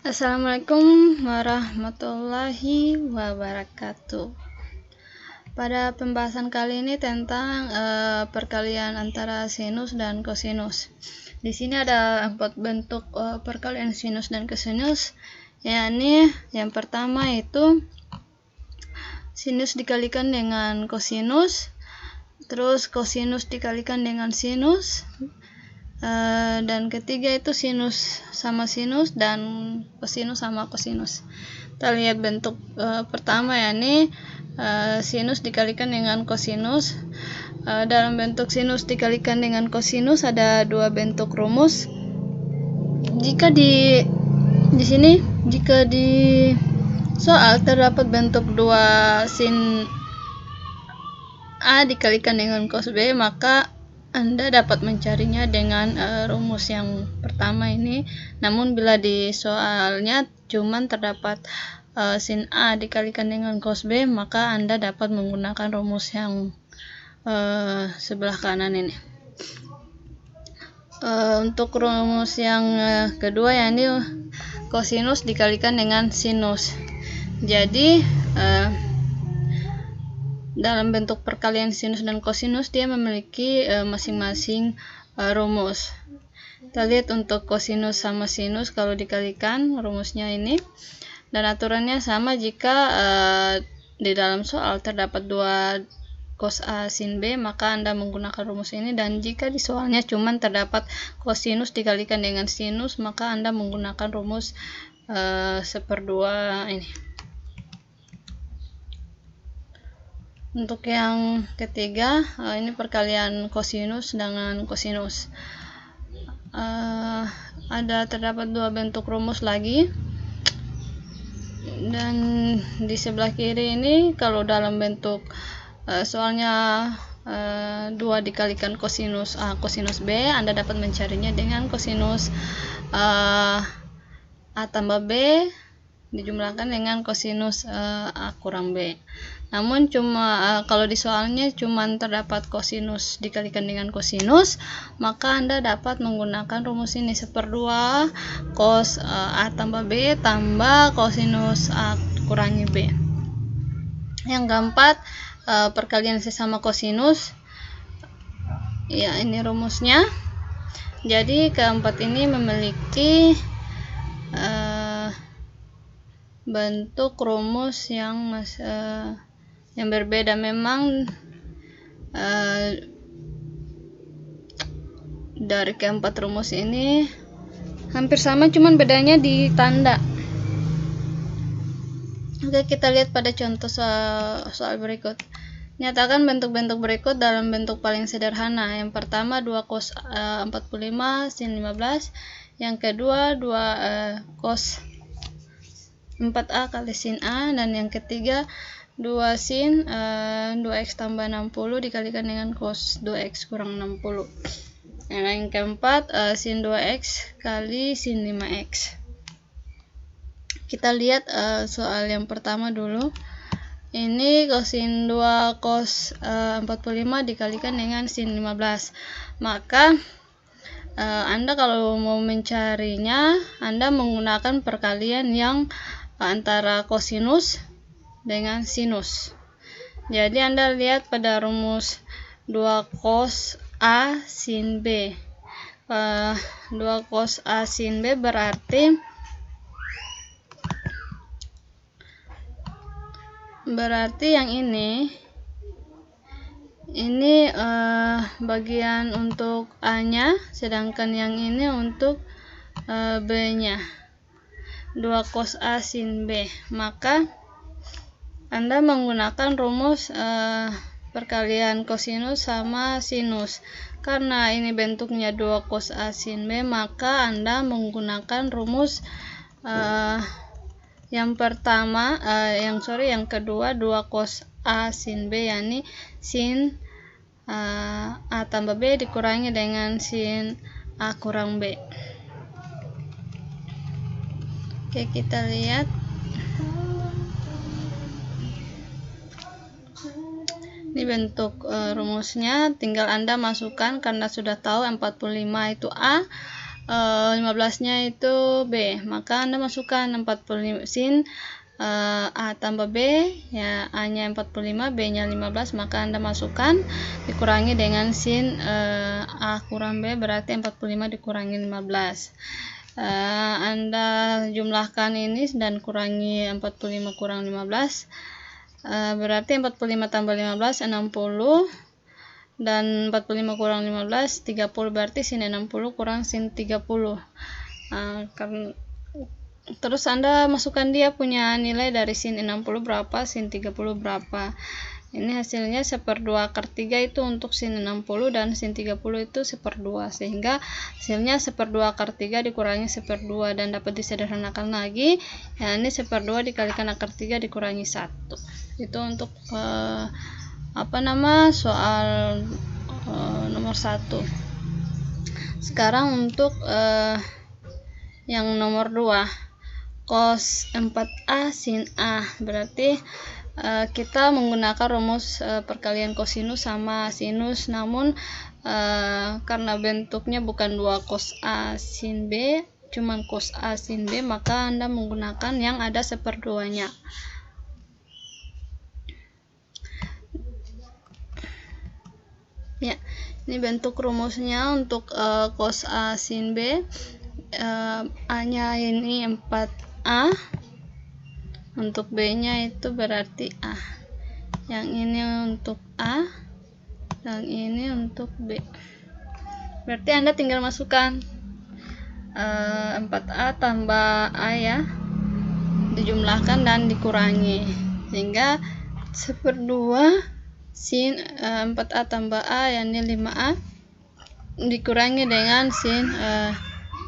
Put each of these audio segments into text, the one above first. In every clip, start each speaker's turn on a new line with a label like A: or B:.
A: Assalamualaikum warahmatullahi wabarakatuh. Pada pembahasan kali ini tentang perkalian antara sinus dan kosinus. Di sini ada 4 bentuk perkalian sinus dan kosinus, yakni yang pertama itu sinus dikalikan dengan kosinus, terus kosinus dikalikan dengan sinus, dan ketiga itu sinus sama sinus dan kosinus sama kosinus. Kita lihat bentuk pertama, yakni sinus dikalikan dengan kosinus. Dalam bentuk sinus dikalikan dengan kosinus ada 2 bentuk rumus. Jika di sini jika di soal terdapat bentuk 2 sin A dikalikan dengan cos B, maka Anda dapat mencarinya dengan rumus yang pertama ini. Namun bila di soalnya cuman terdapat sin A dikalikan dengan cos B, maka Anda dapat menggunakan rumus yang sebelah kanan ini. Untuk rumus yang kedua, yakni kosinus dikalikan dengan sinus. Jadi dalam bentuk perkalian sinus dan kosinus dia memiliki masing-masing rumus. Kita lihat untuk kosinus sama sinus kalau dikalikan rumusnya ini, dan aturannya sama jika di dalam soal terdapat 2 cos A sin B, maka Anda menggunakan rumus ini, dan jika di soalnya cuman terdapat kosinus dikalikan dengan sinus, maka Anda menggunakan rumus 1/2 ini. Untuk yang ketiga, ini perkalian kosinus dengan kosinus. Terdapat 2 bentuk rumus lagi, dan di sebelah kiri ini kalau dalam bentuk soalnya 2 dikalikan kosinus A kosinus B, Anda dapat mencarinya dengan kosinus A tambah B dijumlahkan dengan kosinus A kurang B. Namun kalau di soalnya cuman terdapat kosinus dikalikan dengan kosinus, maka Anda dapat menggunakan rumus ini 1/2 cos A tambah B tambah kosinus A kurangi B. Yang keempat, perkalian sesama kosinus. Ya, ini rumusnya. Jadi keempat ini memiliki bentuk rumus yang berbeda. Memang dari keempat rumus ini hampir sama, cuman bedanya di tanda. Oke, kita lihat pada contoh soal berikut. Nyatakan bentuk-bentuk berikut dalam bentuk paling sederhana. Yang pertama 2 cos 45 sin 15, yang kedua 2 cos 4A kali sin A, dan yang ketiga 2 sin 2x tambah 60 dikalikan dengan cos 2x kurang 60. Yang keempat sin 2x kali sin 5x. Kita lihat soal yang pertama dulu. Ini sin 2 cos 45 dikalikan dengan sin 15. Maka Anda kalau mau mencarinya, Anda menggunakan perkalian yang antara kosinus dengan sinus. Jadi Anda lihat pada rumus 2 cos A sin B. 2 cos A sin B berarti yang ini bagian untuk A-nya, sedangkan yang ini untuk B-nya. 2 cos A sin B. Maka Anda menggunakan rumus perkalian kosinus sama sinus. Karena ini bentuknya 2 cos A sin B, maka Anda menggunakan rumus yang kedua 2 cos A sin B, yakni sin A tambah B dikurangi dengan sin A kurang B. Oke, kita lihat. Ini bentuk rumusnya, tinggal Anda masukkan karena sudah tahu 45 itu A, 15-nya itu B, maka Anda masukkan 45 sin A tambah B, ya A-nya 45, B-nya 15, maka Anda masukkan dikurangi dengan sin A kurang B, berarti 45 dikurangi 15. Anda jumlahkan ini dan kurangi 45 kurang 15, berarti 45 tambah 15 60, dan 45 kurang 15 30, berarti sin 60 kurang sin 30. Karena terus Anda masukkan dia punya nilai dari sin 60 berapa, sin 30 berapa. Ini hasilnya 1/2/3 itu untuk sin 60 dan sin 30 itu 1/2, sehingga hasilnya 1/2/3 dikurangi 1/2 dan dapat disederhanakan lagi. Ya, ini 1/2 dikalikan akar 3 dikurangi 1. Itu untuk soal nomor 1. Sekarang untuk yang nomor 2, cos 4A sin A, berarti kita menggunakan rumus perkalian kosinus sama sinus, namun karena bentuknya bukan 2 cos A sin B, cuman cos A sin B, maka Anda menggunakan yang ada 1/2-nya. Ya, ini bentuk rumusnya untuk cos A sin B. A-nya ini 4A, untuk B-nya itu berarti A, yang ini untuk A, yang ini untuk B. Berarti Anda tinggal masukkan 4A tambah A, ya, dijumlahkan dan dikurangi, sehingga 1/2 sin 4A tambah A, yang ini 5A, dikurangi dengan sin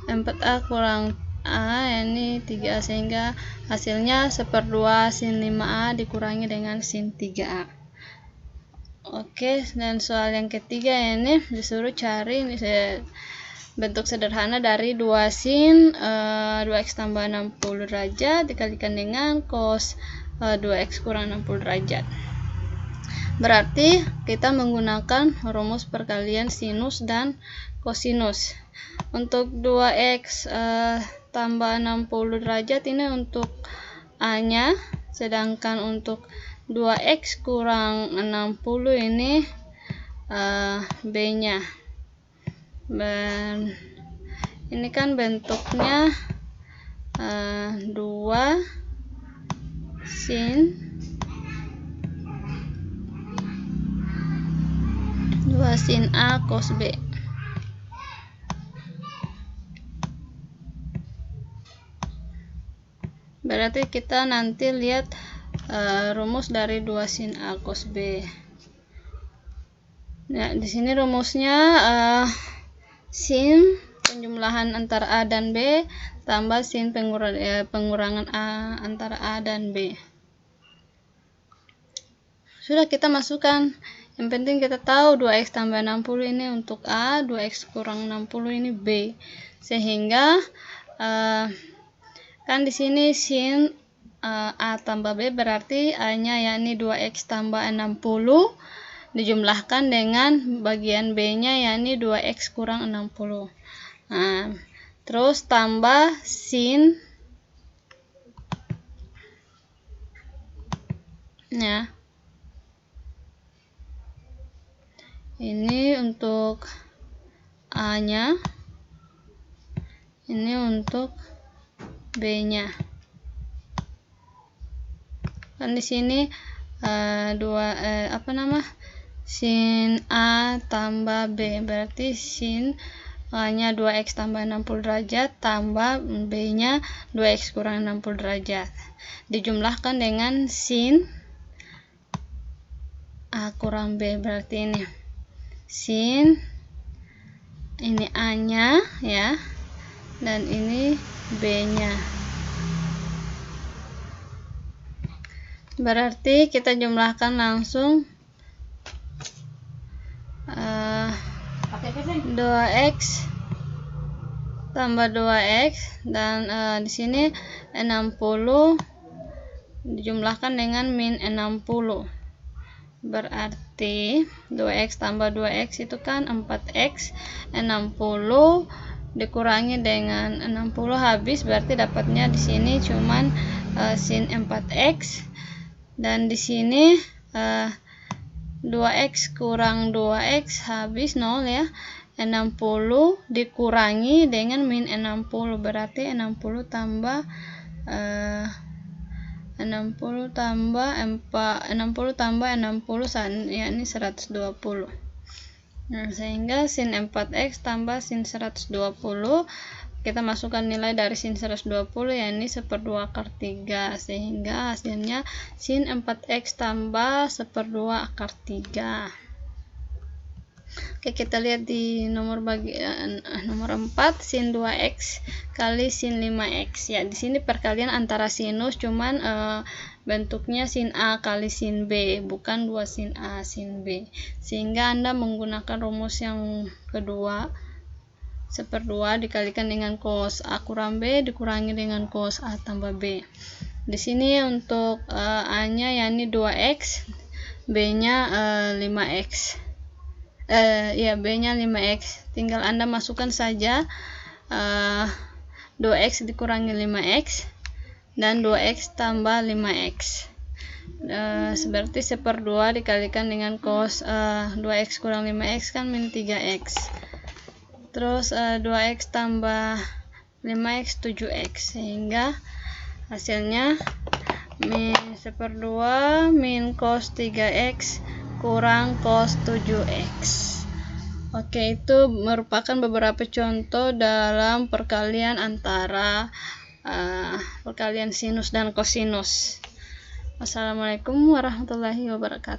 A: 4A kurang A, ini 3A, sehingga hasilnya 1/2 sin 5A dikurangi dengan sin 3A. Oke, dan soal yang ketiga ini disuruh cari bentuk sederhana dari 2 sin 2x tambah 60 derajat dikalikan dengan cos 2x kurang 60 derajat. Berarti kita menggunakan rumus perkalian sinus dan kosinus. Untuk 2x tambah 60 derajat ini untuk A-nya, sedangkan untuk 2x kurang 60 ini B-nya. Ini kan bentuknya 2 sin A cos B. Berarti kita nanti lihat rumus dari 2 sin A cos B. Nah, di sini rumusnya sin penjumlahan antara A dan B tambah sin pengurangan A antara A dan B. Sudah kita masukkan. Yang penting kita tahu 2x tambah 60 ini untuk A, 2x kurang 60 ini B. Sehingga kan di sini sin A tambah B, berarti A-nya yakni 2x tambah 60 dijumlahkan dengan bagian B-nya yakni 2x kurang 60. Nah, terus tambah sin, ya, ini untuk A-nya, ini untuk B-nya. Kan di sini sin A tambah B, berarti sin A-nya 2x tambah 60 derajat tambah B-nya 2x kurang 60 derajat dijumlahkan dengan sin A kurang B, berarti ini sin, ini A-nya, ya, dan ini B-nya. Berarti kita jumlahkan langsung 2x tambah 2x dan di sini 60 dijumlahkan dengan min 60. Berarti 2x tambah 2x itu kan 4x, 60 dikurangi dengan 60 habis, berarti dapatnya di sini cuman sin 4x, dan di sini 2x kurang 2x habis 0 ya. 60 dikurangi dengan min 60, berarti 60 tambah 60 tambah 60 yakni 120. Nah, sehingga sin 4x tambah sin 120, kita masukkan nilai dari sin 120 yakni 1/2/3, sehingga hasilnya sin 4x tambah 1/2/3. Oke, kita lihat di nomor 4, sin 2x kali sin 5x. Ya, di sini perkalian antara sinus, cuman bentuknya sin A kali sin B, bukan 2 sin A sin B. Sehingga Anda menggunakan rumus yang kedua, 1/2 dikalikan dengan cos A kurang B dikurangi dengan cos A tambah B. Di sini untuk A-nya yakni 2x, B-nya 5x. B-nya 5x. Tinggal Anda masukkan saja 2x dikurangi 5x dan 2x tambah 5x. Berarti 1/2 dikalikan dengan cos 2x kurang 5x kan min 3x. Terus 2x tambah 5x 7x, sehingga hasilnya min 1/2 min cos 3x kurang cos 7x. Oke, itu merupakan beberapa contoh dalam perkalian antara perkalian sinus dan kosinus. Wassalamualaikum warahmatullahi wabarakatuh.